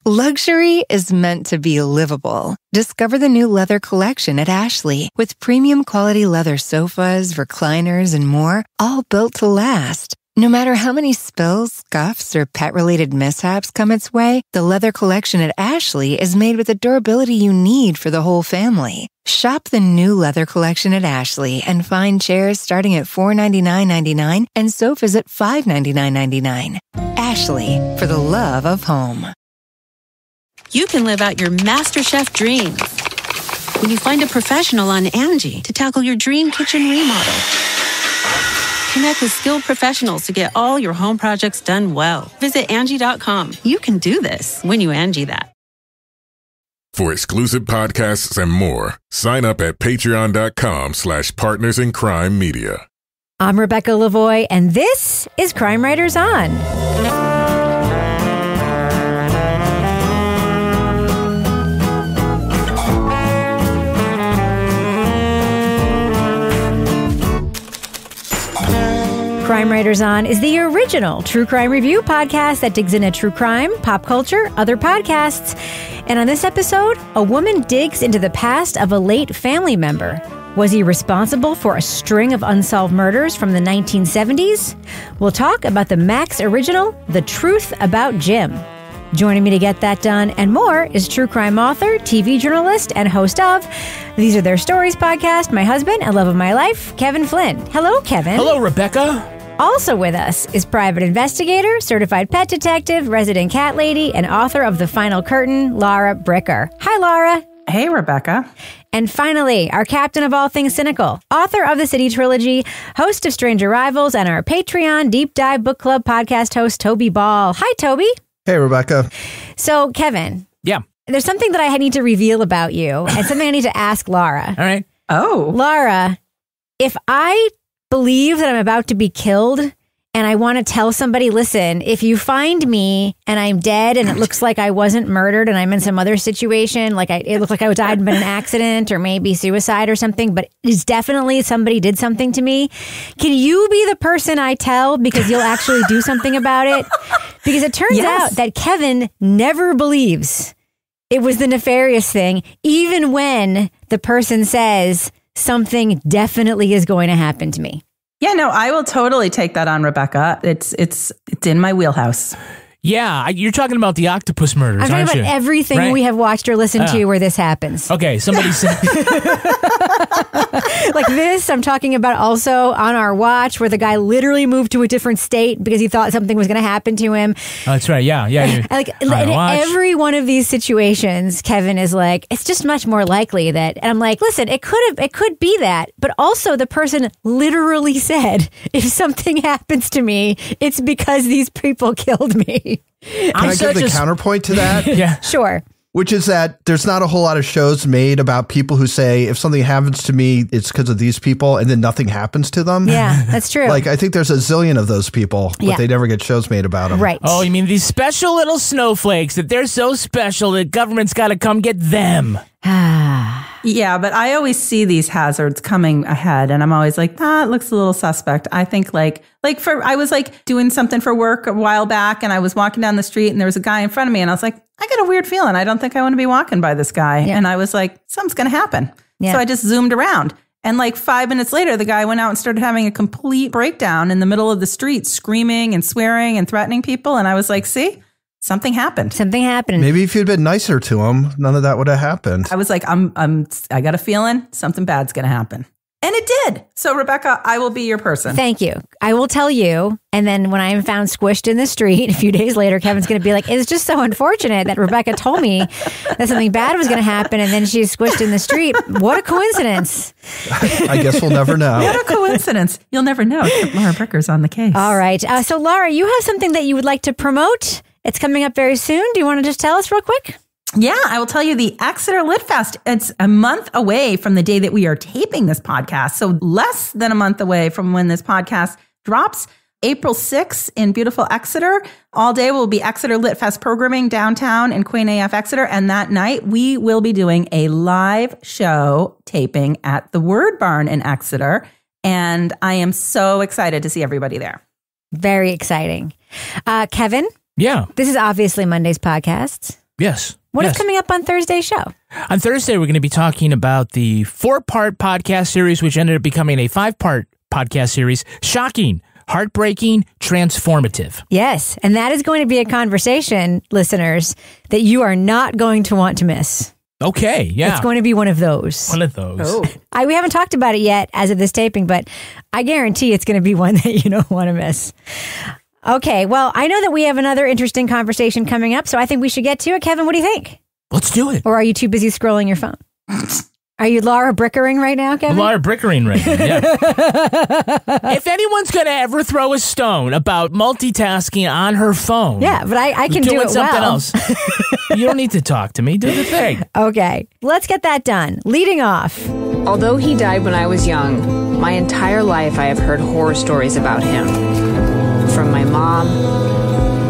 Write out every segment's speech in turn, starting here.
Luxury is meant to be livable. Discover the new leather collection at Ashley with premium quality leather sofas, recliners, and more, all built to last. No matter how many spills, scuffs, or pet-related mishaps come its way, the leather collection at Ashley is made with the durability you need for the whole family. Shop the new leather collection at Ashley and find chairs starting at $499.99 and sofas at $599.99. Ashley, for the love of home. You can live out your MasterChef dreams when you find a professional on Angie to tackle your dream kitchen remodel. Connect with skilled professionals to get all your home projects done well. Visit Angie.com. You can do this when you Angie that. For exclusive podcasts and more, sign up at patreon.com/partnersincrimemedia. I'm Rebecca Lavoie, and this is Crime Writers On. Crime Writers On is the original true crime review podcast that digs into true crime, pop culture, other podcasts. And on this episode, a woman digs into the past of a late family member. Was he responsible for a string of unsolved murders from the 1970s? We'll talk about the Max original, The Truth About Jim. Joining me to get that done and more is true crime author, TV journalist, and host of These Are Their Stories podcast, my husband and love of my life, Kevin Flynn. Hello, Kevin. Hello, Rebecca. Also with us is private investigator, certified pet detective, resident cat lady, and author of The Final Curtain, Laura Bricker. Hi, Laura. Hey, Rebecca. And finally, our captain of all things cynical, author of the City Trilogy, host of Strange Arrivals, and our Patreon Deep Dive Book Club podcast host, Toby Ball. Hi, Toby. Hey, Rebecca. So, Kevin. Yeah. There's something that I need to reveal about you and something I need to ask Laura. All right. Oh. Laura, if I believe that I'm about to be killed and I want to tell somebody, listen, if you find me and I'm dead and it looks like I wasn't murdered and I'm in some other situation, like it looked like I died in an accident or maybe suicide or something, but it's definitely somebody did something to me. Can you be the person I tell because you'll actually do something about it? Because it turns out that Kevin never believes it was the nefarious thing, even when the person says something definitely is going to happen to me. Yeah, no, I will totally take that on, Rebecca. It's in my wheelhouse. Yeah, you're talking about the octopus murders, I'm aren't talking you? about everything we have watched or listened to where this happens. Okay, somebody said... Like this, I'm talking about also on our watch where the guy literally moved to a different state because he thought something was going to happen to him. Oh, that's right, yeah. Like in every one of these situations, Kevin is like, it's just much more likely that, and I'm like, listen, it could be that, but also the person literally said, if something happens to me, it's because these people killed me. Can I give the counterpoint to that? Yeah. Sure. Which is that there's not a whole lot of shows made about people who say, if something happens to me, it's because of these people, and then nothing happens to them. Yeah, that's true. Like, I think there's a zillion of those people, but they never get shows made about them. Right. Oh, you mean these special little snowflakes that they're so special that government's got to come get them. Yeah, but I always see these hazards coming ahead, and I'm always like, it looks a little suspect. I think I was doing something for work a while back, and I was walking down the street, and there was a guy in front of me, and I was like, I got a weird feeling. I don't think I want to be walking by this guy. Yeah. And I was like, something's going to happen. Yeah. So I just zoomed around. And like 5 minutes later, the guy went out and started having a complete breakdown in the middle of the street, screaming and swearing and threatening people. And I was like, see? Something happened. Something happened. Maybe if you'd been nicer to him, none of that would have happened. I was like, I got a feeling something bad's going to happen. And it did. So, Rebecca, I will be your person. Thank you. I will tell you. And then when I am found squished in the street a few days later, Kevin's going to be like, it's just so unfortunate that Rebecca told me that something bad was going to happen. And then she's squished in the street. What a coincidence. I guess we'll never know. What a coincidence. You'll never know. Laura Bricker's on the case. All right. So, Laura, you have something that you would like to promote. It's coming up very soon. Do you want to just tell us real quick? Yeah, I will tell you the Exeter Lit Fest. It's a month away from the day that we are taping this podcast. So less than a month away from when this podcast drops. April 6th in beautiful Exeter. All day will be Exeter Lit Fest programming downtown in Queen AF Exeter. And that night we will be doing a live show taping at the Word Barn in Exeter. And I am so excited to see everybody there. Very exciting. Kevin? Yeah. This is obviously Monday's podcasts. Yes. What is coming up on Thursday's show? On Thursday, we're going to be talking about the 4-part podcast series, which ended up becoming a 5-part podcast series. Shocking, heartbreaking, transformative. Yes, and that is going to be a conversation, listeners, that you are not going to want to miss. Okay, yeah. It's going to be one of those. One of those. Oh. We haven't talked about it yet as of this taping, but I guarantee it's going to be one that you don't want to miss. Okay, well, I know that we have another interesting conversation coming up, so I think we should get to it. Kevin, what do you think? Let's do it. Or are you too busy scrolling your phone? Are you Laura Brickering right now, Kevin? Laura Brickering right now, yeah. If anyone's going to ever throw a stone about multitasking on her phone. Yeah, but I can do it something well. else. You don't need to talk to me. Do the thing. Okay, let's get that done. Leading off. Although he died when I was young, my entire life I have heard horror stories about him. From my mom,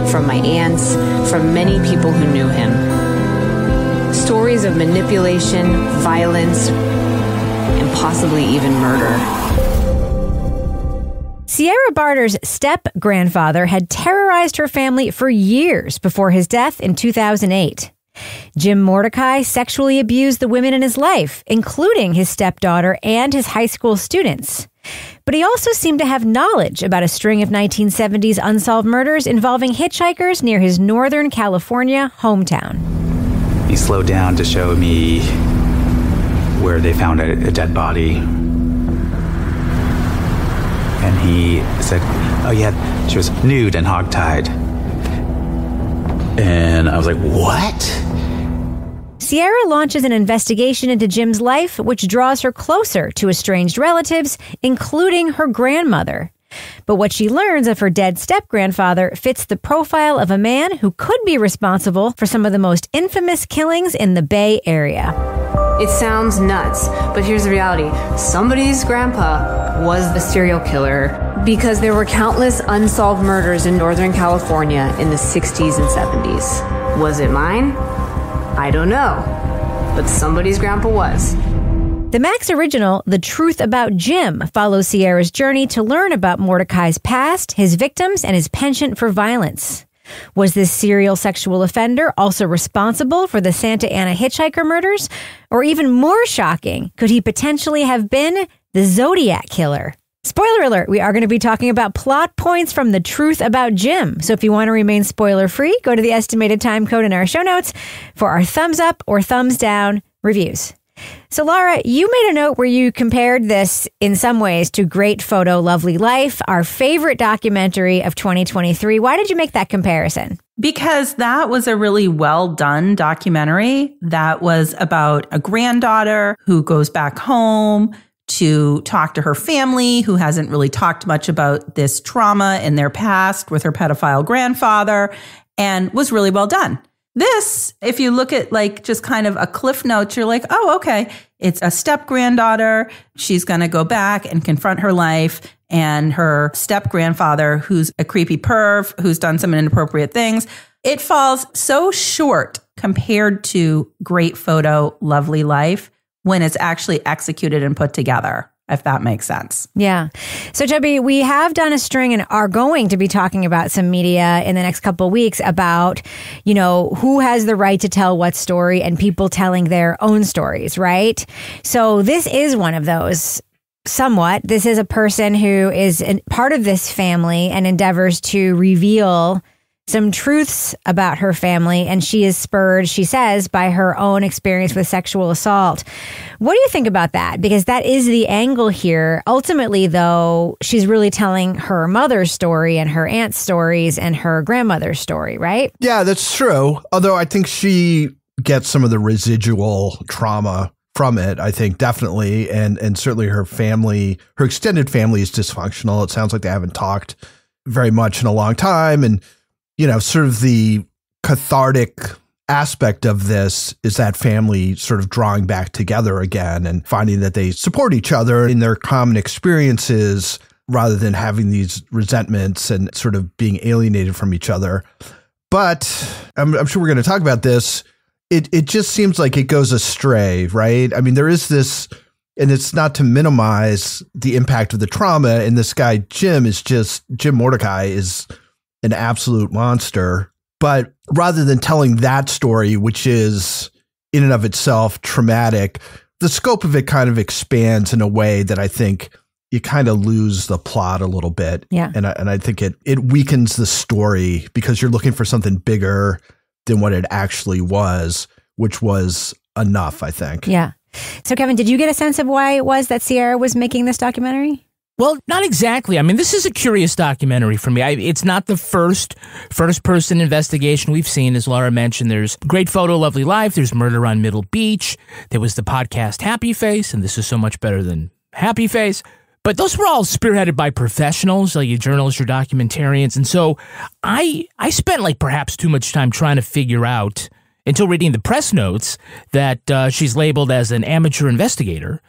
from my aunts, from many people who knew him. Stories of manipulation, violence, and possibly even murder. Sierra Barter's step-grandfather had terrorized her family for years before his death in 2008. Jim Mordecai sexually abused the women in his life, including his stepdaughter and his high school students. But he also seemed to have knowledge about a string of 1970s unsolved murders involving hitchhikers near his Northern California hometown. He slowed down to show me where they found a dead body. And he said, oh yeah, she was nude and hogtied. And I was like, what? Sierra launches an investigation into Jim's life, which draws her closer to estranged relatives, including her grandmother. But what she learns of her dead step-grandfather fits the profile of a man who could be responsible for some of the most infamous killings in the Bay Area. It sounds nuts, but here's the reality. Somebody's grandpa was the serial killer because there were countless unsolved murders in Northern California in the 60s and 70s. Was it mine? I don't know, but somebody's grandpa was. The Max original, The Truth About Jim, follows Sierra's journey to learn about Mordecai's past, his victims, and his penchant for violence. Was this serial sexual offender also responsible for the Santa Anna Hitchhiker Murders? Or even more shocking, could he potentially have been the Zodiac Killer? Spoiler alert, we are going to be talking about plot points from The Truth About Jim. So if you want to remain spoiler-free, go to the estimated time code in our show notes for our thumbs up or thumbs down reviews. So Laura, you made a note where you compared this in some ways to Great Photo, Lovely Life, our favorite documentary of 2023. Why did you make that comparison? Because that was a really well done documentary that was about a granddaughter who goes back home to talk to her family, who hasn't really talked much about this trauma in their past with her pedophile grandfather, and was really well done. This, if you look at like just kind of a cliff notes, you're like, oh, okay, it's a step granddaughter. She's going to go back and confront her life and her step grandfather, who's a creepy perv, who's done some inappropriate things. It falls so short compared to Great Photo, Lovely Life when it's actually executed and put together, if that makes sense. Yeah. So, Chubby, we have done a string and are going to be talking about some media in the next couple of weeks about, you know, who has the right to tell what story and people telling their own stories, right? So this is one of those. Somewhat. This is a person who is part of this family and endeavors to reveal some truths about her family, and she is spurred, she says, by her own experience with sexual assault. What do you think about that? Because that is the angle here. Ultimately, though, she's really telling her mother's story and her aunt's stories and her grandmother's story, right? Yeah, that's true. Although I think she gets some of the residual trauma from it, I think, definitely. And certainly her family, her extended family is dysfunctional. It sounds like they haven't talked very much in a long time. And you know, sort of the cathartic aspect of this is that family sort of drawing back together again and finding that they support each other in their common experiences rather than having these resentments and sort of being alienated from each other. But I'm sure we're going to talk about this. It just seems like it goes astray, right? I mean, there is this, and it's not to minimize the impact of the trauma. And this guy, Jim Mordecai is an absolute monster, But rather than telling that story, which is in and of itself traumatic, the scope of it kind of expands in a way that I think you kind of lose the plot a little bit. Yeah. And I think it weakens the story because you're looking for something bigger than what it actually was, which was enough, I think. Yeah. So, Kevin, did you get a sense of why it was that Sierra was making this documentary? Well, not exactly. I mean, this is a curious documentary for me. It's not the first-person investigation we've seen. As Laura mentioned, there's Great Photo, Lovely Life. There's Murder on Middle Beach. There was the podcast Happy Face, and this is so much better than Happy Face. But those were all spearheaded by professionals, like your journalists, your documentarians. And so I spent like perhaps too much time trying to figure out, until reading the press notes, that she's labeled as an amateur investigator,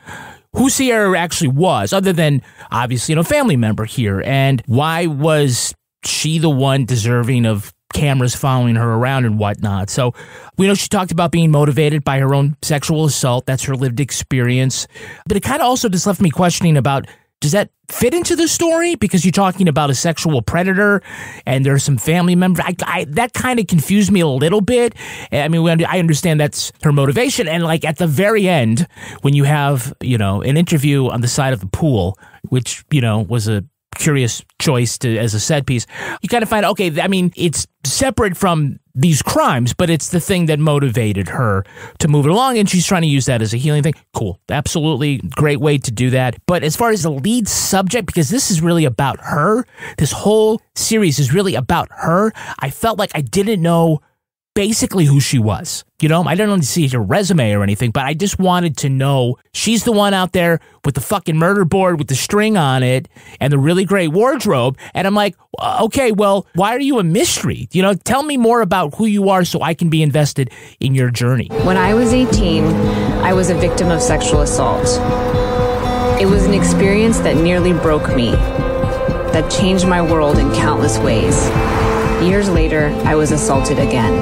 who Sierra actually was, other than obviously, family member here. And why was she the one deserving of cameras following her around and whatnot? So we know she talked about being motivated by her own sexual assault. That's her lived experience. But it kind of also just left me questioning about, does that fit into the story? Because you're talking about a sexual predator and there's some family members. That kind of confused me a little bit. I mean, I understand that's her motivation. And like at the very end, when you have, an interview on the side of the pool, which, was a curious choice as a set piece, you kind of find, okay, I mean, it's separate from these crimes, but it's the thing that motivated her to move it along, and she's trying to use that as a healing thing. Cool. Absolutely great way to do that. But as far as the lead subject, because this is really about her, this whole series is really about her, I felt like I didn't know basically who she was. I didn't see her resume or anything, but I just wanted to know she's the one out there with the fucking murder board with the string on it and the really great wardrobe. And I'm like, okay, well, why are you a mystery? Tell me more about who you are so I can be invested in your journey. When I was 18, I was a victim of sexual assault. It was an experience that nearly broke me, that changed my world in countless ways. Years later, I was assaulted again.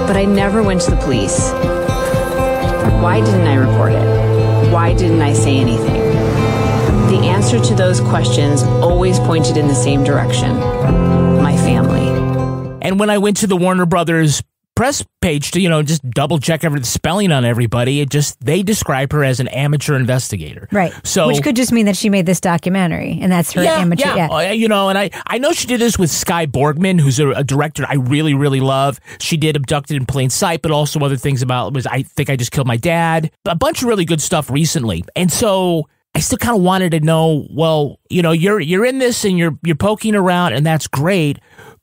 But I never went to the police. Why didn't I report it? Why didn't I say anything? The answer to those questions always pointed in the same direction: my family. And when I went to the Warner Brothers press page to, just double check the spelling on everybody, they describe her as an amateur investigator. Right. So, which could just mean that she made this documentary and that's her amateur. Yeah. And I know she did this with Skye Borgman, who's a director I really, really love. She did Abducted in Plain Sight, but also other things about I Think I Just Killed My Dad. A bunch of really good stuff recently. And so I still kind of wanted to know, well, you're in this and you're poking around and that's great.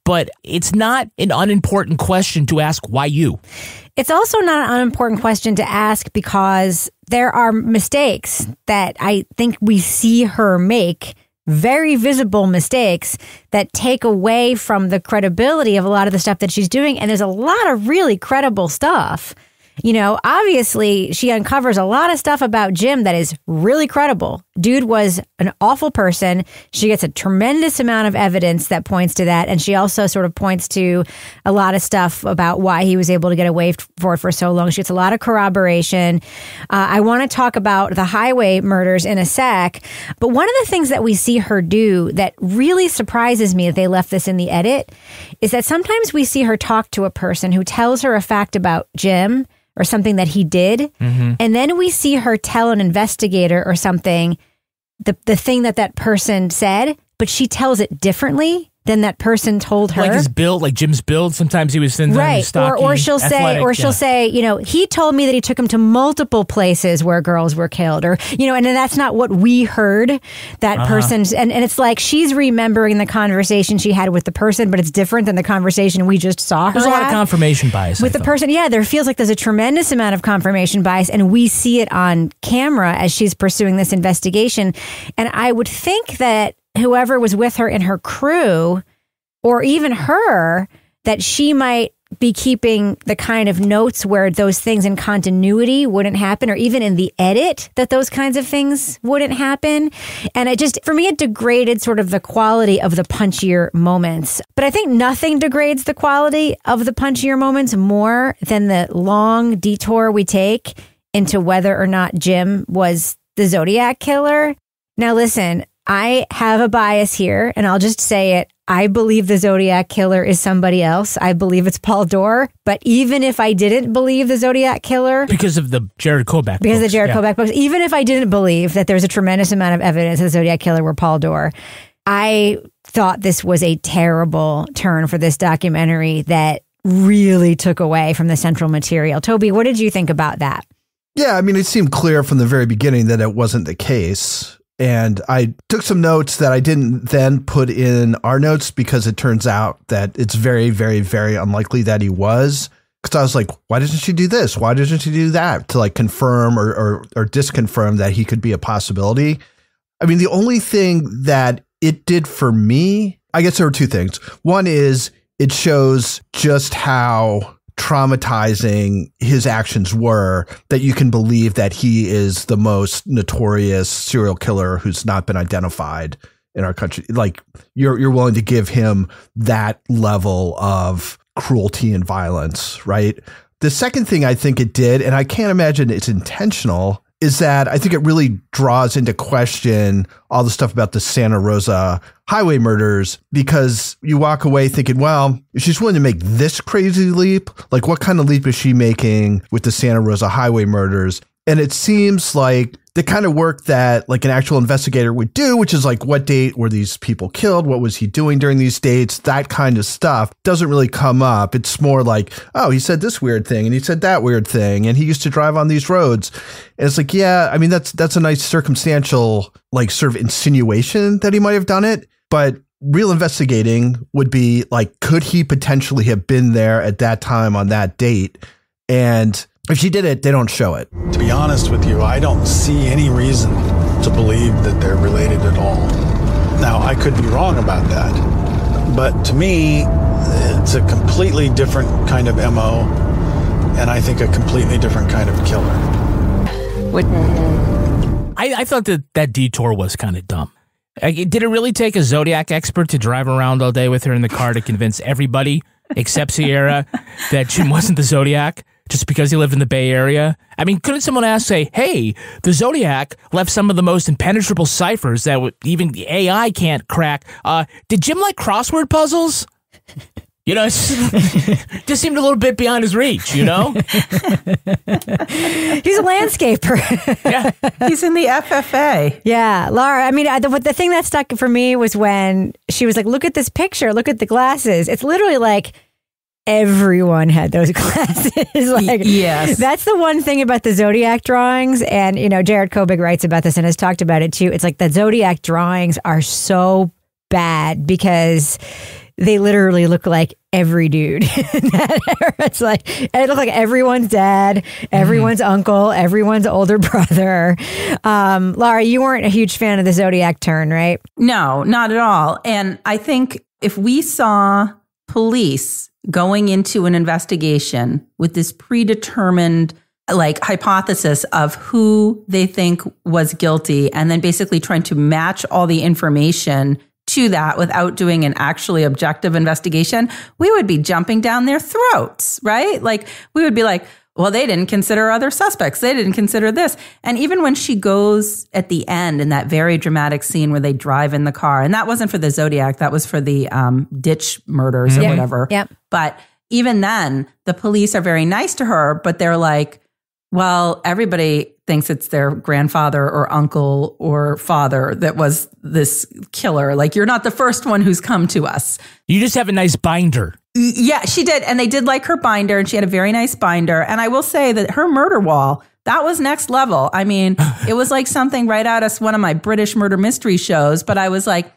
But it's not an unimportant question to ask, why you? It's also not an unimportant question to ask because there are mistakes that I think we see her make, very visible mistakes that take away from the credibility of a lot of the stuff that she's doing. And there's a lot of really credible stuff. Obviously, she uncovers a lot of stuff about Jim that is really credible. Dude was an awful person. She gets a tremendous amount of evidence that points to that. And she also sort of points to a lot of stuff about why he was able to get away for so long. She gets a lot of corroboration. I want to talk about the highway murders in a sec. But one of the things that we see her do that really surprises me that they left this in the edit is that sometimes we see her talk to a person who tells her a fact about Jim or something that he did. Mm-hmm. And then we see her tell an investigator or something, the thing that person said, but she tells it differently than that person told her. Like his build, like Jim's build. Sometimes he was thin, right? stocky, or she'll athletic, say, he told me that he took him to multiple places where girls were killed, or and then that's not what we heard. That person's, and it's like she's remembering the conversation she had with the person, but it's different than the conversation we just saw her. There's a lot of confirmation bias with the person. Yeah, there feels like there's a tremendous amount of confirmation bias, and we see it on camera as she's pursuing this investigation. And I would think that whoever was with her in her crew, or even her, that she might be keeping the kind of notes where those things in continuity wouldn't happen, or even in the edit that those kinds of things wouldn't happen. And for me, it degraded sort of the quality of the punchier moments. But I think nothing degrades the quality of the punchier moments more than the long detour we take into whether or not Jim was the Zodiac Killer. Now, listen, I have a bias here, and I'll just say it. I believe the Zodiac Killer is somebody else. I believe it's Paul Dore. But even if I didn't believe the Zodiac Killer... Because of the Jared Kobach Because books, of the Jared Kobach books. Even if I didn't believe that there's a tremendous amount of evidence that the Zodiac Killer were Paul Dore, I thought this was a terrible turn for this documentary that really took away from the central material. Toby, what did you think about that? Yeah, I mean, it seemed clear from the very beginning that it wasn't the case. And I took some notes that I didn't then put in our notes because it turns out that it's very, very, very unlikely that he was. Because I was like, why doesn't she do this? Why doesn't she do that? To like confirm or disconfirm that he could be a possibility. I mean, the only thing that it did for me, I guess there were two things. One is it shows just how traumatizing his actions were, that you can believe that he is the most notorious serial killer who's not been identified in our country. Like you're willing to give him that level of cruelty and violence, right? The second thing I think it did, and I can't imagine it's intentional, is that I think it really draws into question all the stuff about the Santa Rosa highway murders, because you walk away thinking, well, if she's willing to make this crazy leap, like what kind of leap is she making with the Santa Rosa highway murders? And it seems like the kind of work that like an actual investigator would do, which is like, what date were these people killed? What was he doing during these dates? That kind of stuff doesn't really come up. It's more like, oh, he said this weird thing and he said that weird thing and he used to drive on these roads. And it's like, yeah, I mean, that's a nice circumstantial, like sort of insinuation that he might have done it. But real investigating would be like, could he potentially have been there at that time on that date? And if she did it, they don't show it. To be honest with you, I don't see any reason to believe that they're related at all. Now, I could be wrong about that, but to me, it's a completely different kind of MO, and I think a completely different kind of killer. I thought that detour was kind of dumb. Did it really take a Zodiac expert to drive around all day with her in the car to convince everybody except Sierra that Jim wasn't the Zodiac just because he lived in the Bay Area? I mean, couldn't someone say, hey, the Zodiac left some of the most impenetrable ciphers that even the AI can't crack. Did Jim like crossword puzzles? You know, it just seemed a little bit beyond his reach, you know? He's a landscaper. Yeah. He's in the FFA. Yeah. Laura, I mean, the thing that stuck for me was when she was like, look at this picture, look at the glasses. It's literally like everyone had those glasses. Like, yes. That's the one thing about the Zodiac drawings. And, you know, Jared Kobach writes about this and has talked about it too. It's like the Zodiac drawings are so bad because they literally look like every dude in that era. It's like, it looked like everyone's dad, everyone's uncle, everyone's older brother. Laura, you weren't a huge fan of the Zodiac turn, right? No, not at all. And I think if we saw police going into an investigation with this predetermined like hypothesis of who they think was guilty, and then basically trying to match all the information to that without doing an actually objective investigation, we would be jumping down their throats, right? Like we would be like, well, they didn't consider other suspects. They didn't consider this. And even when she goes at the end in that very dramatic scene where they drive in the car, and that wasn't for the Zodiac, that was for the ditch murders or whatever. Yep. But even then, the police are very nice to her, but they're like, well, everybody thinks it's their grandfather or uncle or father that was this killer. Like, you're not the first one who's come to us. You just have a nice binder. Yeah, she did. And they did like her binder, and she had a very nice binder. And I will say that her murder wall, that was next level. I mean, it was like something right out of one of my British murder mystery shows. But I was like,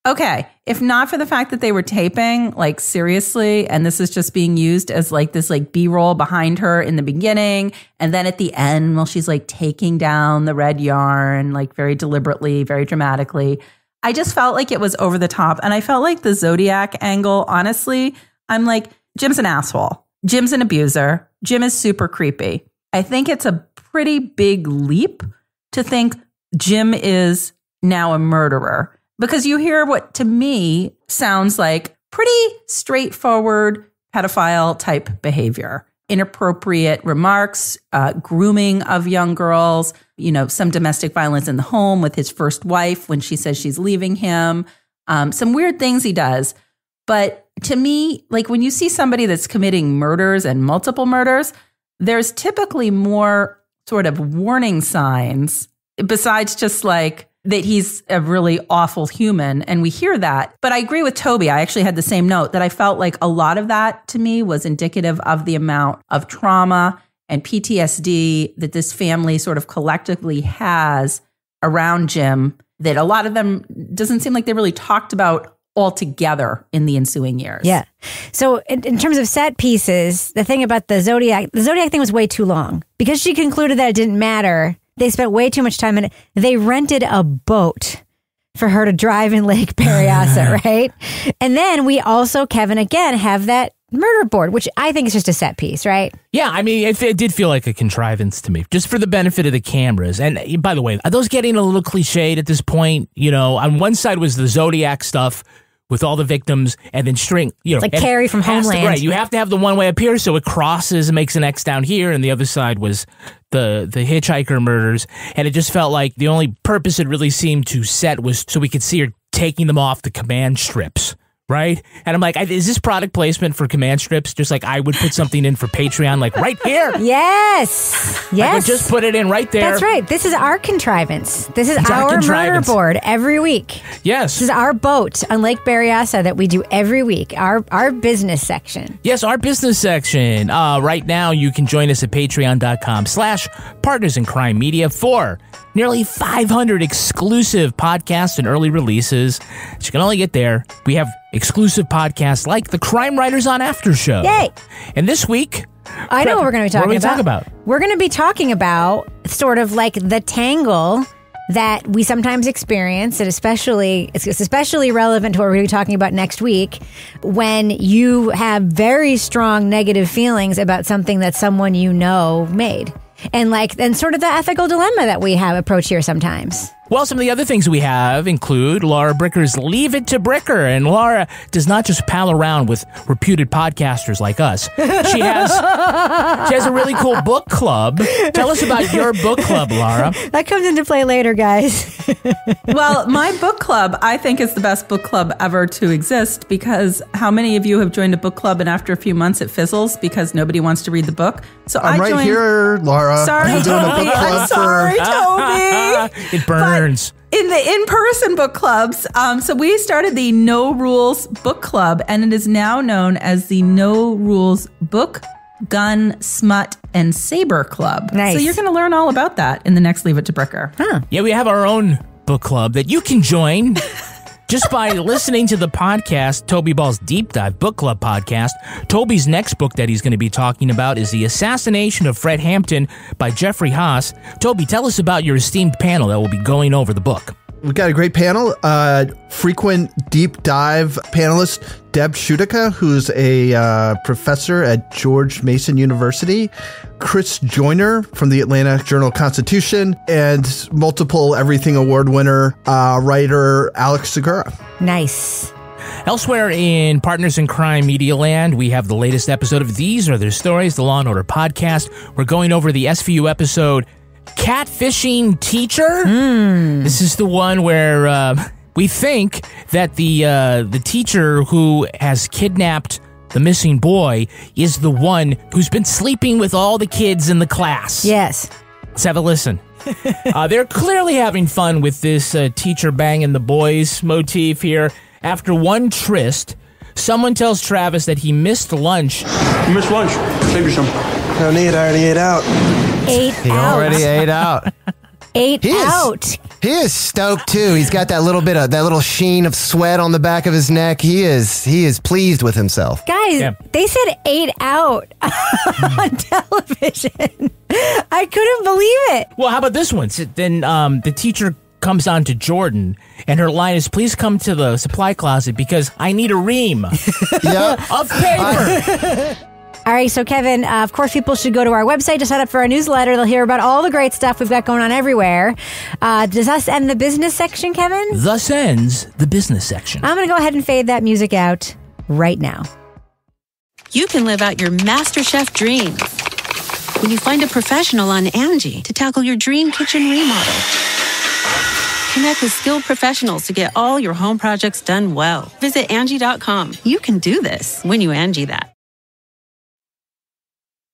okay, if not for the fact that they were taping, like seriously, and this is just being used as like this like B-roll behind her in the beginning, and then at the end, while she's like taking down the red yarn, like very deliberately, very dramatically, I just felt like it was over the top. And I felt like the Zodiac angle, honestly, I'm like, Jim's an asshole. Jim's an abuser. Jim is super creepy. I think it's a pretty big leap to think Jim is now a murderer. Because you hear what, to me, sounds like pretty straightforward pedophile type behavior. Inappropriate remarks, grooming of young girls, you know, some domestic violence in the home with his first wife when she says she's leaving him. some weird things he does. But to me, like when you see somebody that's committing murders and multiple murders, there's typically more sort of warning signs besides just like that he's a really awful human. And we hear that. But I agree with Toby. I actually had the same note that I felt like a lot of that to me was indicative of the amount of trauma and PTSD that this family sort of collectively has around Jim, that a lot of them doesn't seem like they really talked about altogether in the ensuing years. Yeah. So in terms of set pieces, the thing about the Zodiac thing was way too long. Because she concluded that it didn't matter, they spent way too much time in it. They rented a boat for her to drive in Lake Berryessa, right? And then we also, Kevin, again, have that murder board, which I think is just a set piece, right? Yeah, I mean, it did feel like a contrivance to me, just for the benefit of the cameras. And by the way, are those getting a little cliched at this point? You know, on one side was the Zodiac stuff with all the victims, and then string, you know. Like Carrie from Homeland. Right, you have to have the one way up here so it crosses and makes an X down here, and the other side was the Hitchhiker Murders. And it just felt like the only purpose it really seemed to set was so we could see her taking them off the command strips. Right? And I'm like, is this product placement for command strips? Just like I would put something in for Patreon, like right here. Yes. I would just put it in right there. That's right. This is our contrivance. This is our murder board every week. Yes. This is our boat on Lake Berryessa that we do every week. Our business section. Yes, our business section. Right now, you can join us at patreon.com/Partners in Crime Media for nearly 500 exclusive podcasts and early releases. So you can only get there. We have exclusive podcasts like the Crime Writers on After Show. Yay! And this week, I know what we're going to be talking about. We're going to be talking about sort of like the tangle that we sometimes experience, and it's especially relevant to what we're going to be talking about next week, when you have very strong negative feelings about something that someone you know made. And sort of the ethical dilemma that we have approach here sometimes. Well, some of the other things we have include Laura Bricker's Leave It to Bricker. And Laura does not just pal around with reputed podcasters like us. She has a really cool book club. Tell us about your book club, Laura. That comes into play later, guys. Well, my book club, I think, is the best book club ever to exist, because how many of you have joined a book club and after a few months it fizzles because nobody wants to read the book? So I'm right here, Laura. Sorry, I'm doing a book club. I'm sorry, Toby. It burns. In the in-person book clubs, so we started the No Rules Book Club, and it is now known as the No Rules Book, Gun, Smut, and Saber Club. Nice. So you're going to learn all about that in the next Leave It to Bricker. Huh. Yeah, we have our own book club that you can join just by listening to the podcast, Toby Ball's Deep Dive Book Club podcast. Toby's next book that he's going to be talking about is The Assassination of Fred Hampton by Jeffrey Haas. Toby, tell us about your esteemed panel that will be going over the book. We've got a great panel. Frequent deep dive panelist Deb Schutica, who's a professor at George Mason University, Chris Joyner from the Atlanta Journal-Constitution, and multiple Everything Award winner writer Alex Segura. Nice. Elsewhere in Partners in Crime Media Land, we have the latest episode of These Are Their Stories, the Law & Order podcast. We're going over the SVU episode Catfishing Teacher. This is the one where we think that the teacher who has kidnapped the missing boy is the one who's been sleeping with all the kids in the class. Yes. Let's have a listen. They're clearly having fun with this teacher banging the boys motif here. After one tryst, someone tells Travis that he missed lunch. You missed lunch. Save you some. No need, I already ate out. He already ate out. He is stoked too. He's got that little bit of that little sheen of sweat on the back of his neck. He is pleased with himself. Guys, They said ate out on television. I couldn't believe it. Well, how about this one? So then the teacher comes on to Jordan, and her line is, "Please come to the supply closet because I need a ream of paper." All right, so Kevin, of course, people should go to our website to sign up for our newsletter. They'll hear about all the great stuff we've got going on everywhere. Does us end the business section, Kevin? Thus ends the business section. I'm going to go ahead and fade that music out right now. You can live out your MasterChef dreams when you find a professional on Angie to tackle your dream kitchen remodel. Connect with skilled professionals to get all your home projects done well. Visit Angie.com. You can do this when you Angie that.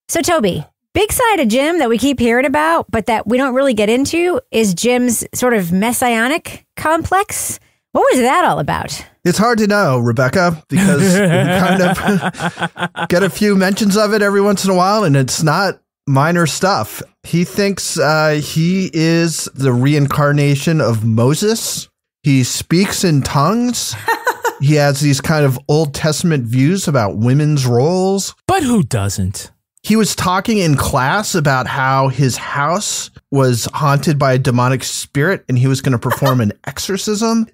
So, Toby, big side of Jim that we keep hearing about, but that we don't really get into is Jim's sort of messianic complex. What was that all about? It's hard to know, Rebecca, because we kind of get a few mentions of it every once in a while, and it's not minor stuff. He thinks he is the reincarnation of Moses. He speaks in tongues. He has these kind of Old Testament views about women's roles. But who doesn't? He was talking in class about how his house was haunted by a demonic spirit and he was going to perform an exorcism.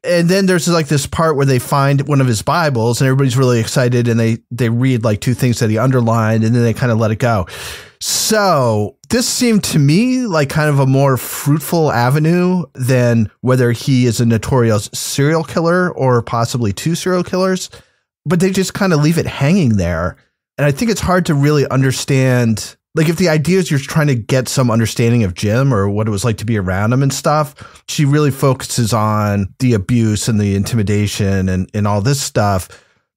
And then there's like this part where they find one of his Bibles and everybody's really excited and they read like two things that he underlined and then they kind of let it go. So this seemed to me like kind of a more fruitful avenue than whether he is a notorious serial killer or possibly two serial killers, but they just kind of leave it hanging there. And I think it's hard to really understand, like if the idea is you're trying to get some understanding of Jim or what it was like to be around him and stuff, she really focuses on the abuse and the intimidation and all this stuff.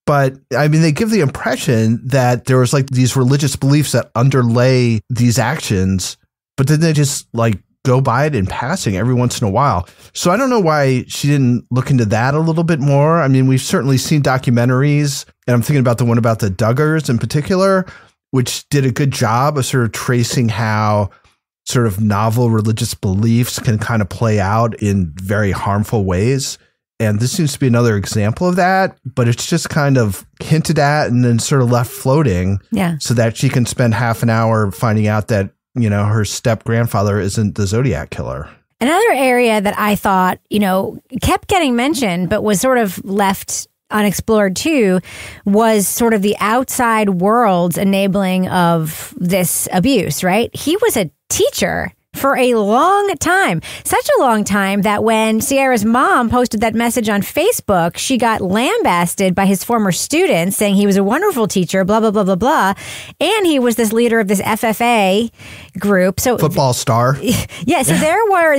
But I mean, they give the impression that there was like these religious beliefs that underlay these actions, but then they just like go by it in passing every once in a while. So I don't know why she didn't look into that a little bit more. I mean, we've certainly seen documentaries, and I'm thinking about the one about the Duggars in particular, which did a good job of sort of tracing how sort of novel religious beliefs can kind of play out in very harmful ways. And this seems to be another example of that, but it's just kind of hinted at and then sort of left floating so that she can spend half an hour finding out that, you know, her step grandfather isn't the Zodiac Killer. Another area that I thought, you know, kept getting mentioned, but was sort of left unexplored too, was sort of the outside world's enabling of this abuse, right? He was a teacher for a long time, such a long time that when Sierra's mom posted that message on Facebook, she got lambasted by his former students saying he was a wonderful teacher, blah, blah, blah, blah, blah. And he was this leader of this FFA group. So football star. Yeah. So there were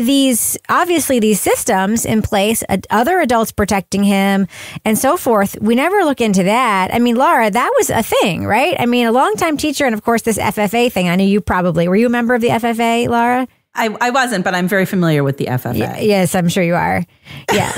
obviously these systems in place, other adults protecting him and so forth. We never look into that. I mean, Laura, that was a thing, right? I mean, a longtime teacher and of course this FFA thing. I know you probably, were you a member of the FFA, Laura? I wasn't, but I'm very familiar with the FFA. Yes, I'm sure you are. Yeah.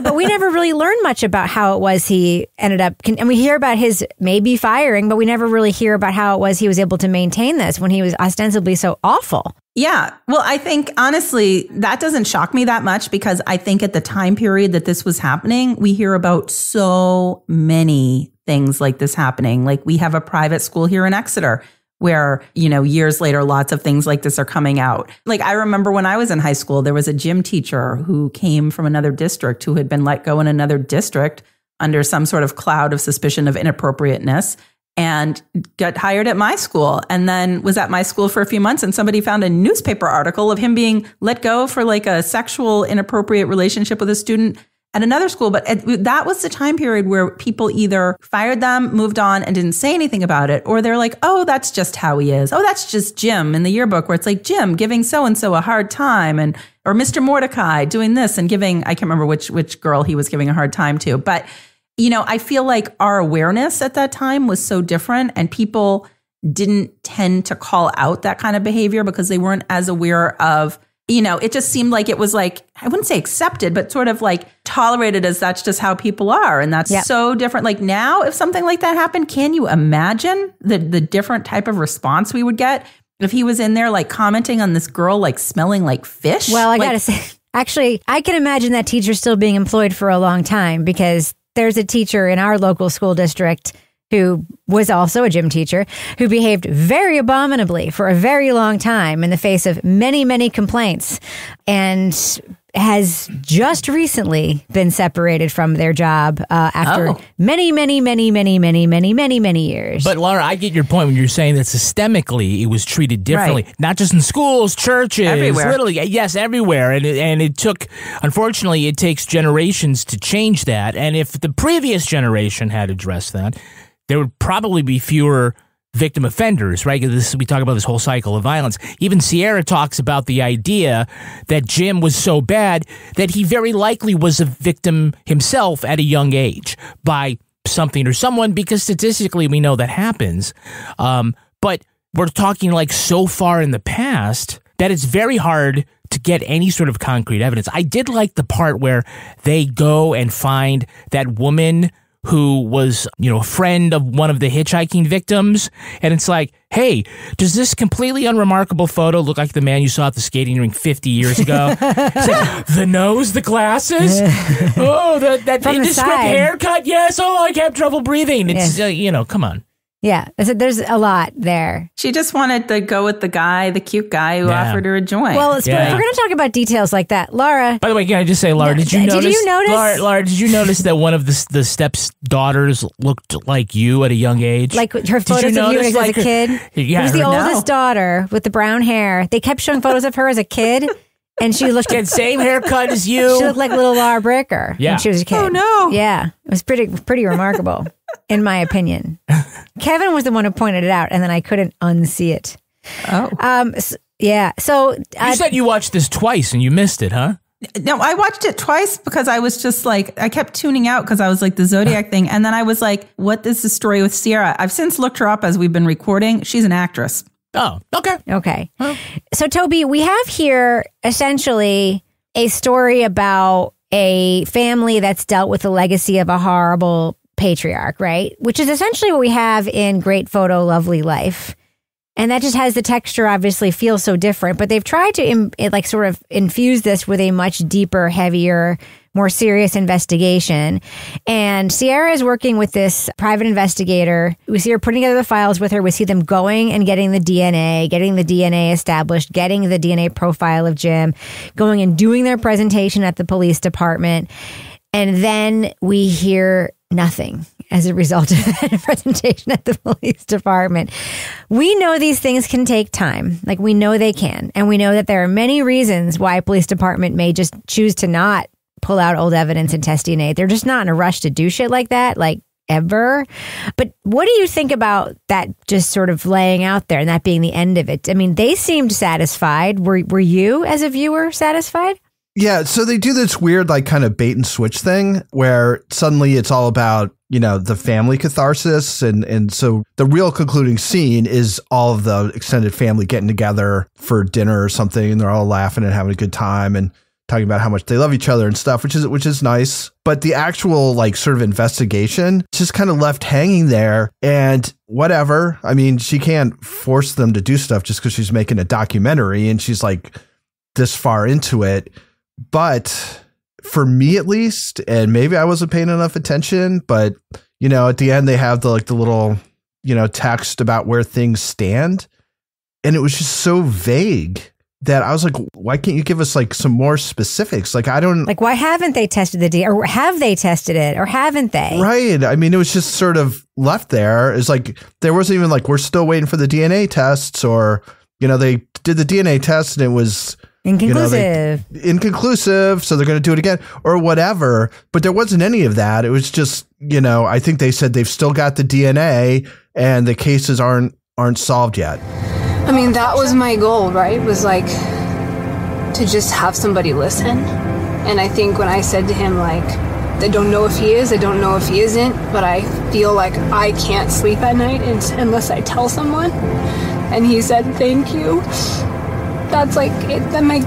but we never really learned much about how it was he ended up, and we hear about his maybe firing, but we never really hear about how it was he was able to maintain this when he was ostensibly so awful. Yeah. Well, I think, honestly, that doesn't shock me that much because I think at the time period that this was happening, we hear about so many things like this happening. Like we have a private school here in Exeter where, you know, years later, lots of things like this are coming out. Like I remember when I was in high school, there was a gym teacher who came from another district who had been let go in another district under some sort of cloud of suspicion of inappropriateness and got hired at my school and then was at my school for a few months. And somebody found a newspaper article of him being let go for like a sexual inappropriate relationship with a student at another school. But that was the time period where people either fired them, moved on and didn't say anything about it, or they're like, oh, that's just how he is. Oh, that's just Jim in the yearbook where it's like Jim giving so-and-so a hard time or Mr. Mordecai doing this and giving, I can't remember which girl he was giving a hard time to. But, you know, I feel like our awareness at that time was so different and people didn't tend to call out that kind of behavior because they weren't as aware of, you know, it just seemed like it was like, I wouldn't say accepted, but sort of like tolerated as that's just how people are. And that's so different. Like now, if something like that happened, can you imagine the different type of response we would get if he was in there like commenting on this girl like smelling like fish? Well, I gotta say, actually, I can imagine that teacher still being employed for a long time because there's a teacher in our local school district who was also a gym teacher, who behaved very abominably for a very long time in the face of many, many complaints and has just recently been separated from their job after many years. But Laura, I get your point when you're saying that systemically it was treated differently, not just in schools, churches, everywhere. Literally, yes, everywhere. And it took, unfortunately, it takes generations to change that. And if the previous generation had addressed that, there would probably be fewer victim offenders, right? We talk about this whole cycle of violence. Even Sierra talks about the idea that Jim was so bad that he very likely was a victim himself at a young age by something or someone, because statistically we know that happens. But we're talking like so far in the past that it's very hard to get any sort of concrete evidence. I did like the part where they go and find that woman who was, a friend of one of the hitchhiking victims. And it's like, hey, does this completely unremarkable photo look like the man you saw at the skating rink 50 years ago? It's like, the nose, the glasses, that indescript haircut. Yes. Oh, I have trouble breathing. It's, come on. Yeah, there's a lot there. She just wanted to go with the cute guy who offered her a joint. Well, if we're going to talk about details like that, Laura. By the way, can I just say, Laura, did you notice? Laura, did you notice that one of the stepdaughters looked like you at a young age? Like her photos of you as a kid? Yeah, it was the oldest daughter with the brown hair. They kept showing photos of her as a kid. And she looked at same haircut as you. She looked like little Laura Bricker when she was a kid. Oh no! Yeah, it was pretty remarkable, in my opinion. Kevin was the one who pointed it out, and then I couldn't unsee it. Oh, yeah. So you said you watched this twice and you missed it, huh? No, I watched it twice because I was just like, I kept tuning out because I was like the Zodiac thing, and then I was like, what is the story with Sierra? I've since looked her up as we've been recording. She's an actress. Oh, okay. Okay. So, Toby, we have here essentially a story about a family that's dealt with the legacy of a horrible patriarch, right? Which is essentially what we have in Great Photo, Lovely Life. And that just has the texture, obviously, feels so different. But they've tried to sort of infuse this with a much deeper, heavier, more serious investigation. And Sierra is working with this private investigator. We see her putting together the files with her. We see them going and getting the DNA established, getting the DNA profile of Jim, going and doing their presentation at the police department. And then we hear nothing as a result of that presentation at the police department. We know these things can take time. Like, we know they can. And we know that there are many reasons why a police department may just choose to not pull out old evidence and test DNA. They're just not in a rush to do shit like that, like, ever. But what do you think about that just sort of laying out there and that being the end of it? I mean, they seemed satisfied. Were you, as a viewer, satisfied? Yeah, so they do this weird, like, kind of bait and switch thing where suddenly it's all about, the family catharsis. And so the real concluding scene is all of the extended family getting together for dinner or something, and they're all laughing and having a good time and talking about how much they love each other and stuff, which is nice. But the actual, like, sort of investigation just kind of left hanging there, and whatever. I mean, she can't force them to do stuff just because she's making a documentary and she's like this far into it. But for me, at least, and maybe I wasn't paying enough attention, but, at the end they have the little, text about where things stand. And it was just so vague that I was like, why can't you give us like some more specifics? Like, I don't like, why haven't they tested the DNA, or have they tested it, or haven't they? Right. I mean, it was just sort of left there. It's like, there wasn't even like, we're still waiting for the DNA tests, or, they did the DNA test and it was inconclusive. Inconclusive. So they're going to do it again or whatever. But there wasn't any of that. It was just, I think they said they've still got the DNA and the cases aren't solved yet. I mean, that was my goal, right? Was like to just have somebody listen. And I think when I said to him, like, I don't know if he is, I don't know if he isn't, but I feel like I can't sleep at night unless I tell someone. And he said, thank you. That's like,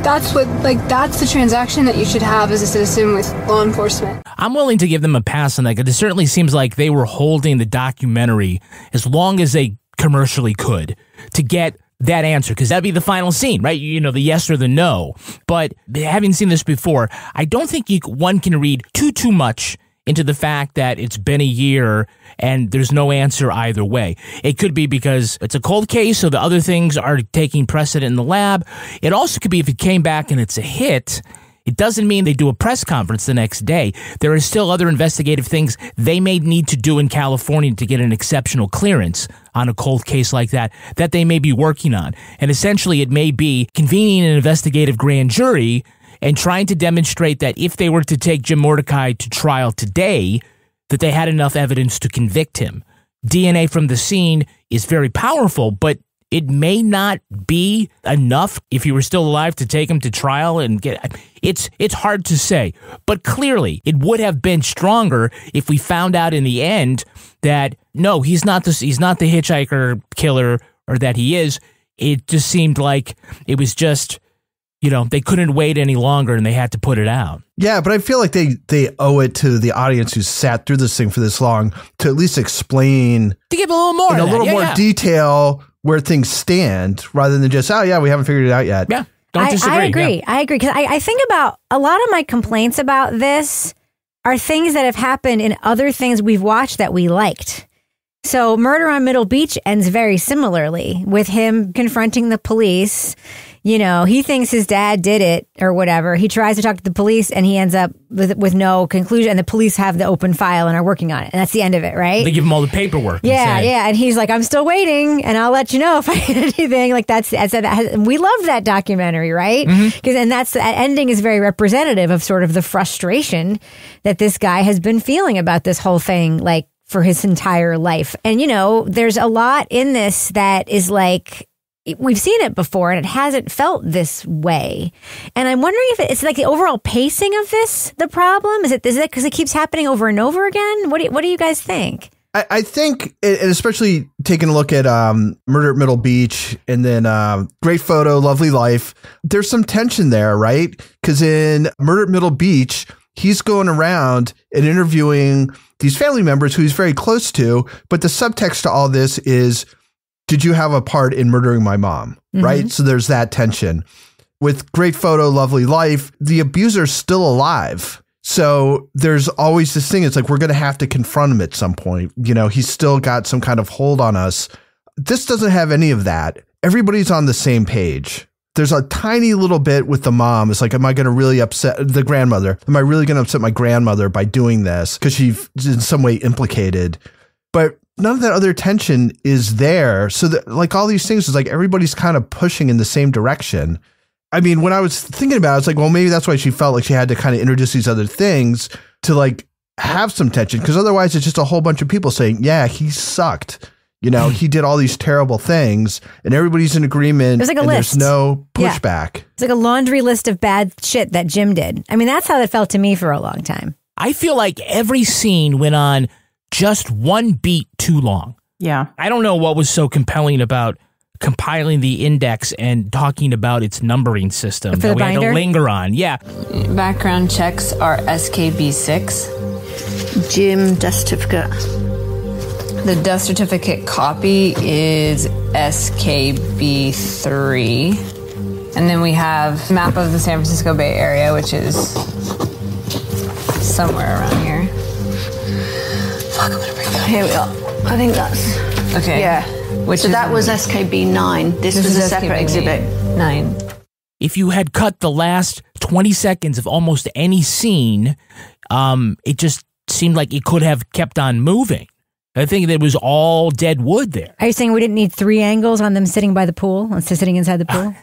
that's the transaction that you should have as a citizen with law enforcement. I'm willing to give them a pass on that, because it certainly seems like they were holding the documentary as long as they commercially could to get that answer, because that'd be the final scene, right? The yes or the no. But having seen this before, I don't think one can read too much into the fact that it's been a year and there's no answer either way. It could be because it's a cold case, so the other things are taking precedent in the lab. It also could be if it came back and it's a hit, it doesn't mean they do a press conference the next day. There are still other investigative things they may need to do in California to get an exceptional clearance on a cold case like that they may be working on. And essentially, it may be convening an investigative grand jury and trying to demonstrate that if they were to take Jim Mordecai to trial today, that they had enough evidence to convict him. DNA from the scene is very powerful, but it may not be enough if you were still alive to take him to trial and get. It's hard to say, but clearly it would have been stronger if we found out in the end that no, he's not the hitchhiker killer, or that he is. It just seemed like it was just, they couldn't wait any longer and they had to put it out. Yeah, but I feel like they owe it to the audience who sat through this thing for this long to at least explain, to give a little more, in a little more detail where things stand, rather than just, we haven't figured it out yet. Yeah, don't disagree. I agree. Yeah. I agree, because I think about a lot of my complaints about this are things that have happened in other things we've watched that we liked. So Murder on Middle Beach ends very similarly, with him confronting the police. He thinks his dad did it or whatever. He tries to talk to the police and he ends up with no conclusion. And the police have the open file and are working on it. And that's the end of it, right? They give him all the paperwork. Yeah. And he's like, I'm still waiting and I'll let you know if I get anything. Like we love that documentary, right? Because that ending is very representative of sort of the frustration that this guy has been feeling about this whole thing, like for his entire life. And, there's a lot in this that is like, we've seen it before and it hasn't felt this way. And I'm wondering if it's like the overall pacing of this, the problem? Is it because it keeps happening over and over again? What do you guys think? I think, and especially taking a look at Murder at Middle Beach and then Great Photo, Lovely Life, there's some tension there, right? Because in Murder at Middle Beach, he's going around and interviewing these family members who he's very close to, but the subtext to all this is, did you have a part in murdering my mom? Right? So there's that tension. With Great Photo, Lovely Life, the abuser's still alive. So there's always this thing. It's like, we're going to have to confront him at some point. He's still got some kind of hold on us. This doesn't have any of that. Everybody's on the same page. There's a tiny little bit with the mom. It's like, am I going to really upset the grandmother? Am I really going to upset my grandmother by doing this? Because she's in some way implicated. But none of that other tension is there. So that, like, all these things is like everybody's kind of pushing in the same direction. I mean, when I was thinking about it, it's like, well, maybe that's why she felt like she had to kind of introduce these other things to like have some tension. Because otherwise it's just a whole bunch of people saying, yeah, he sucked. He did all these terrible things and everybody's in agreement. There's like a list. There's no pushback. Yeah. It's like a laundry list of bad shit that Jim did. I mean, that's how it felt to me for a long time. I feel like every scene went on just one beat too long. Yeah. I don't know what was so compelling about compiling the index and talking about its numbering system that we had to linger on. Yeah. Background checks are SKB6. Jim death certificate. The death certificate copy is SKB3. And then we have a map of the San Francisco Bay Area, which is somewhere around here. Fuck, I'm gonna break that. Here we are. I think that's... Okay. Yeah. So that was SKB 9. This was a separate exhibit. 9. If you had cut the last 20 seconds of almost any scene, it just seemed like it could have kept on moving. I think there was all dead wood there. Are you saying we didn't need 3 angles on them sitting by the pool instead of sitting inside the pool?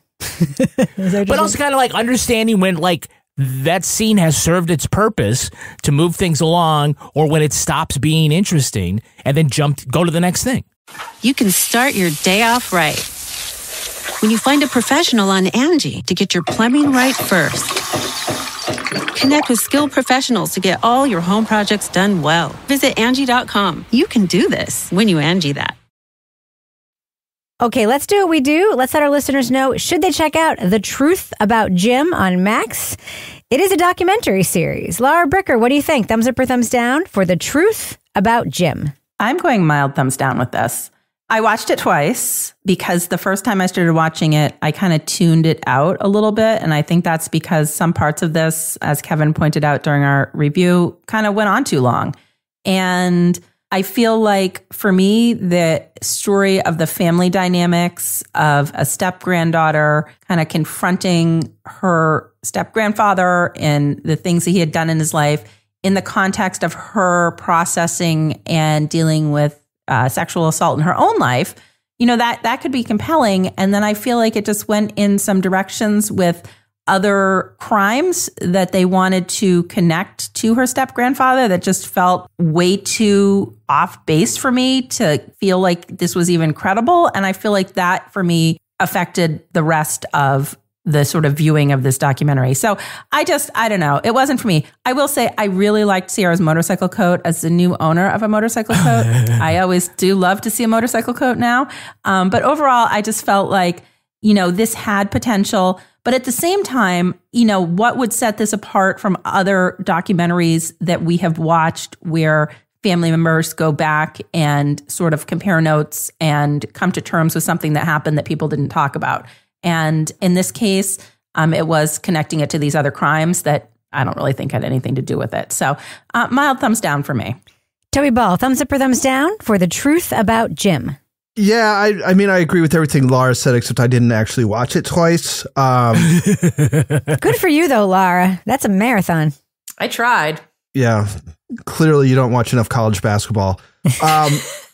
But also kind of like understanding when like that scene has served its purpose to move things along, or when it stops being interesting and then go to the next thing. You can start your day off right when you find a professional on Angie to get your plumbing right first. Connect with skilled professionals to get all your home projects done well. Visit Angie.com. You can do this when you Angie that. Okay, let's do what we do. Let's let our listeners know, should they check out The Truth About Jim on Max? It is a documentary series. Laura Bricker, what do you think? Thumbs up or thumbs down for The Truth About Jim? I'm going mild thumbs down with this. I watched it twice because the first time I started watching it, I kind of tuned it out a little bit. And I think that's because some parts of this, as Kevin pointed out during our review, kind of went on too long. And I feel like for me, the story of the family dynamics of a step-granddaughter kind of confronting her step-grandfather and the things that he had done in his life in the context of her processing and dealing with sexual assault in her own life, that could be compelling. And then I feel like it just went in some directions with other crimes that they wanted to connect to her step-grandfather that just felt way too off base for me to feel like this was even credible. And I feel like that, for me, affected the rest of the sort of viewing of this documentary. So I don't know. It wasn't for me. I will say I really liked Sierra's motorcycle coat as the new owner of a motorcycle coat. I always do love to see a motorcycle coat now. But overall, I just felt like, this had potential. But at the same time, what would set this apart from other documentaries that we have watched where family members go back and sort of compare notes and come to terms with something that happened that people didn't talk about? And in this case, it was connecting it to these other crimes that I don't really think had anything to do with it. So mild thumbs down for me. Toby Ball, thumbs up or thumbs down for The Truth About Jim? Yeah, I mean, I agree with everything Laura said, except I didn't actually watch it twice. Good for you, though, Laura. That's a marathon. I tried. Yeah, clearly you don't watch enough college basketball.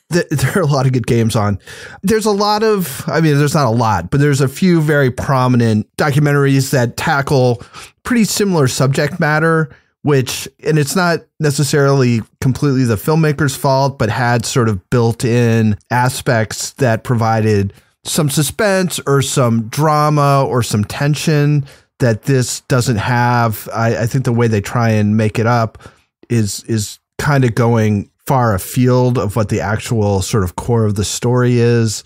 There are a lot of good games on. There's a lot of, there's not a lot, but there's a few very prominent documentaries that tackle pretty similar subject matter, and it's not necessarily completely the filmmaker's fault, but had sort of built-in aspects that provided some suspense or some drama or some tension that this doesn't have. I think the way they try and make it up is kind of going far afield of what the actual sort of core of the story is.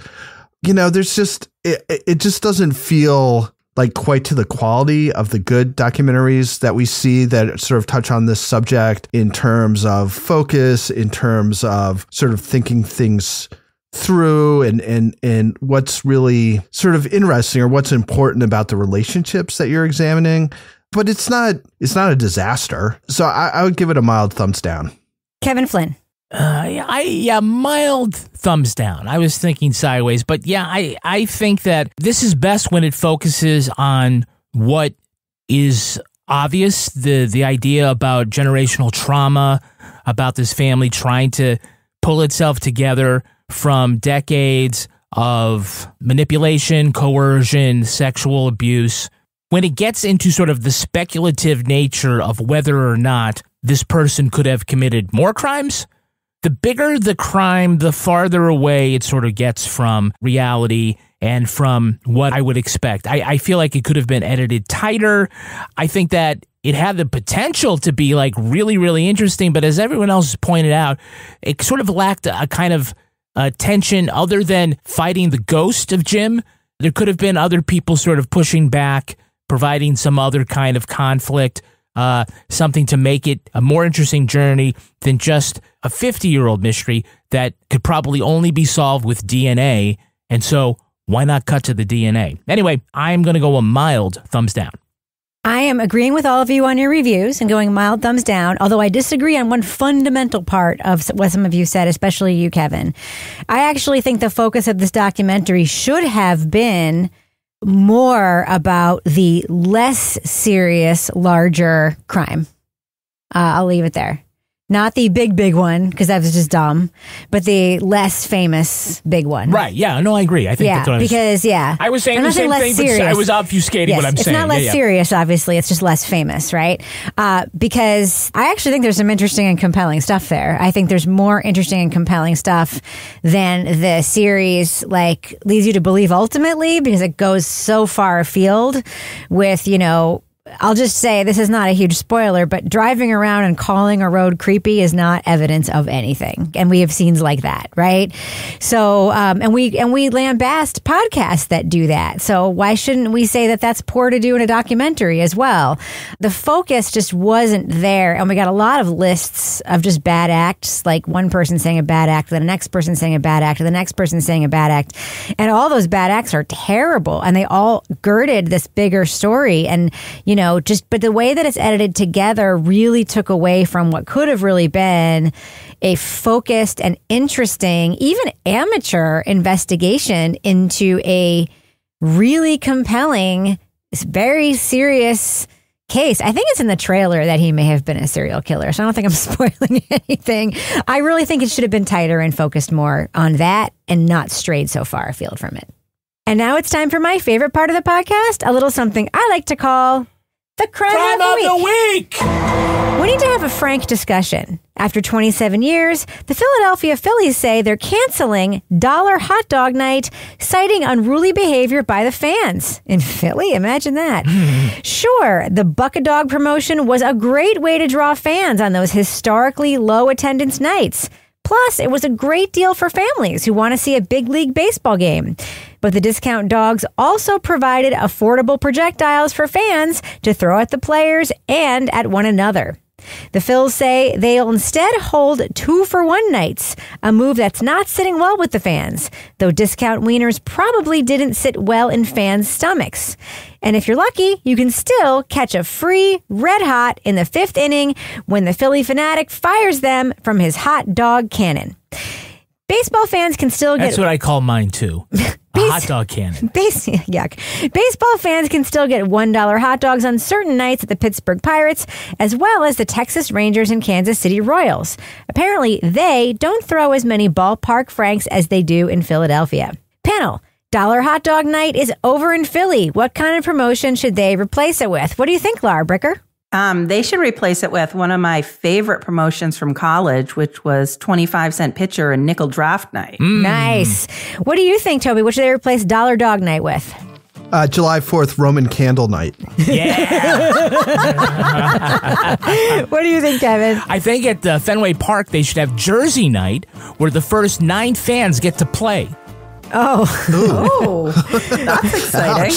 There's just, it just doesn't feel like quite to the quality of the good documentaries that we see that sort of touch on this subject in terms of focus, in terms of sort of thinking things through and what's really sort of interesting or what's important about the relationships that you're examining. But it's not a disaster. So I would give it a mild thumbs down. Kevin Flynn. Mild thumbs down. I was thinking sideways, but I think that this is best when it focuses on what is obvious, the idea about generational trauma, about this family trying to pull itself together from decades of manipulation, coercion, sexual abuse. When it gets into sort of the speculative nature of whether or not this person could have committed more crimes, the bigger the crime, the farther away it sort of gets from reality and from what I would expect. I feel like it could have been edited tighter. I think that it had the potential to be like really, really interesting, but as everyone else has pointed out, it sort of lacked a kind of tension other than fighting the ghost of Jim. There could have been other people sort of pushing back, providing some other kind of conflict, something to make it a more interesting journey than just a 50-year-old mystery that could probably only be solved with DNA. And so why not cut to the DNA? Anyway, I'm going to go a mild thumbs down. I am agreeing with all of you on your reviews and going mild thumbs down, although I disagree on one fundamental part of what some of you said, especially you, Kevin. I actually think the focus of this documentary should have been more about the less serious, larger crime. I'll leave it there. Not the big one, because that was just dumb, but the less famous big one. Right, yeah, no, I agree. I think that's what I was saying the same thing, but I was obfuscating what I'm saying. It's not less serious, obviously, it's just less famous, right? Because I actually think there's some interesting and compelling stuff there. I think there's more interesting and compelling stuff than the series leads you to believe ultimately, because it goes so far afield with, I'll just say, this is not a huge spoiler, but driving around and calling a road creepy is not evidence of anything. And we have scenes like that, right? So, and we lambast podcasts that do that. So why shouldn't we say that that's poor to do in a documentary as well? The focus just wasn't there. And we got a lot of lists of just bad acts, like one person saying a bad act, then the next person saying a bad act, the next person saying a bad act. And all those bad acts are terrible. And they all girded this bigger story. And, but the way that it's edited together really took away from what could have really been a focused and interesting, even amateur investigation into a really compelling, very serious case. I think it's in the trailer that he may have been a serial killer, so I don't think I'm spoiling anything. I really think it should have been tighter and focused more on that and not strayed so far afield from it. And now it's time for my favorite part of the podcast, a little something I like to call the crime of the week. We need to have a frank discussion. After 27 years, the Philadelphia Phillies say they're canceling Dollar Hot Dog Night, citing unruly behavior by the fans. In Philly? Imagine that. Sure, the Buck a Dog promotion was a great way to draw fans on those historically low attendance nights. Plus, it was a great deal for families who want to see a big league baseball game. But the discount dogs also provided affordable projectiles for fans to throw at the players and at one another. The Phils say they'll instead hold 2-for-1 nights, a move that's not sitting well with the fans, though discount wieners probably didn't sit well in fans' stomachs. And if you're lucky, you can still catch a free Red Hot in the 5th inning when the Philly fanatic fires them from his hot dog cannon. Baseball fans can still get... That's what I call mine, too. A hot dog cannon. Yuck. Baseball fans can still get $1 hot dogs on certain nights at the Pittsburgh Pirates, as well as the Texas Rangers and Kansas City Royals. Apparently, they don't throw as many ballpark franks as they do in Philadelphia. Panel, Dollar Hot Dog Night is over in Philly. What kind of promotion should they replace it with? What do you think, Laura Bricker? They should replace it with one of my favorite promotions from college, which was 25-cent pitcher and nickel draft night. Nice. What do you think, Toby? What should they replace Dollar Dog Night with? July 4th, Roman Candle Night. Yeah. What do you think, Kevin? I think at Fenway Park, they should have Jersey Night, where the first 9 fans get to play. Oh, that's exciting.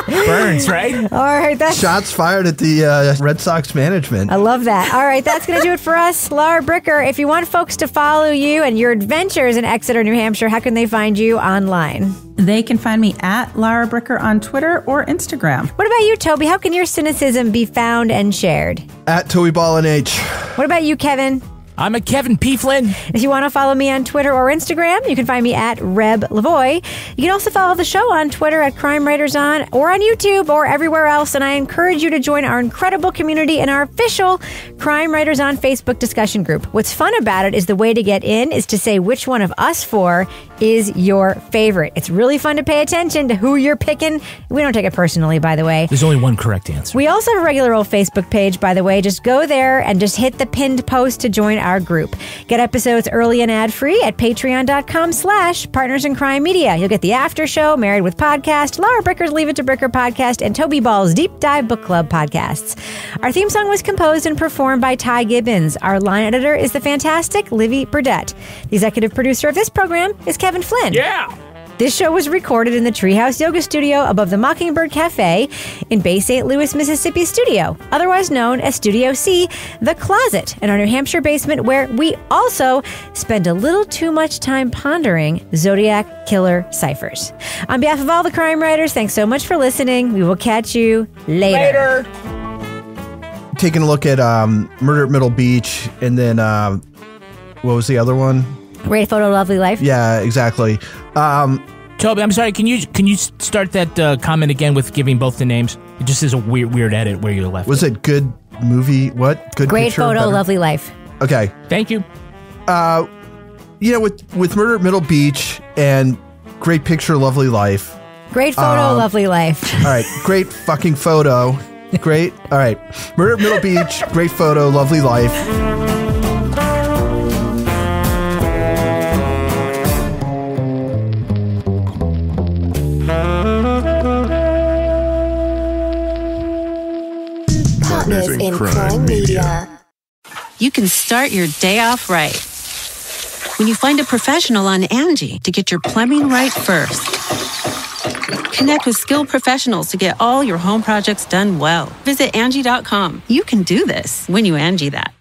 Burns, right? All right, that's shots fired at the Red Sox management. I love that. All right, that's going to do it for us. Laura Bricker, if you want folks to follow you and your adventures in Exeter, New Hampshire, how can they find you online? They can find me at Laura Bricker on Twitter or Instagram. What about you, Toby? How can your cynicism be found and shared? At Toby Ball NH. What about you, Kevin? I'm a Kevin P. Flynn. If you want to follow me on Twitter or Instagram, you can find me at Reb Lavoie. You can also follow the show on Twitter at Crime Writers On, or on YouTube, or everywhere else. And I encourage you to join our incredible community in our official Crime Writers On Facebook discussion group. What's fun about it is the way to get in is to say which one of us 4 is your favorite. It's really fun to pay attention to who you're picking. We don't take it personally, by the way. There's only one correct answer. We also have a regular old Facebook page, by the way. Just go there and just hit the pinned post to join our group. Get episodes early and ad-free at patreon.com/Partners in Crime Media. You'll get the after show, Married with Podcast, Laura Bricker's Leave It to Bricker podcast, and Toby Ball's Deep Dive Book Club podcasts. Our theme song was composed and performed by Ty Gibbons. Our line editor is the fantastic Livy Burdett. The executive producer of this program is Kevin Flynn. Yeah! This show was recorded in the Treehouse Yoga Studio above the Mockingbird Cafe in Bay St. Louis, Mississippi studio, otherwise known as Studio C, The Closet, in our New Hampshire basement, where we also spend a little too much time pondering Zodiac Killer ciphers. On behalf of all the crime writers, thanks so much for listening. We will catch you later. Taking a look at Murder at Middle Beach, and then what was the other one? Great Photo, Lovely Life. Yeah, exactly. Toby, I'm sorry. Can you start that comment again with giving both the names? It just is a weird edit where you left. Was it good movie? What good? Great picture, Photo, better? Lovely Life. Okay, thank you. With Murder at Middle Beach and Great Picture, Lovely Life. Great Photo, Lovely Life. All right, great fucking photo. Great. All right, Murder at Middle Beach, Great Photo, Lovely Life. Partners in Crime Media. You can start your day off right when you find a professional on Angie to get your plumbing right first. Connect with skilled professionals to get all your home projects done well. Visit Angie.com. You can do this when you Angie that.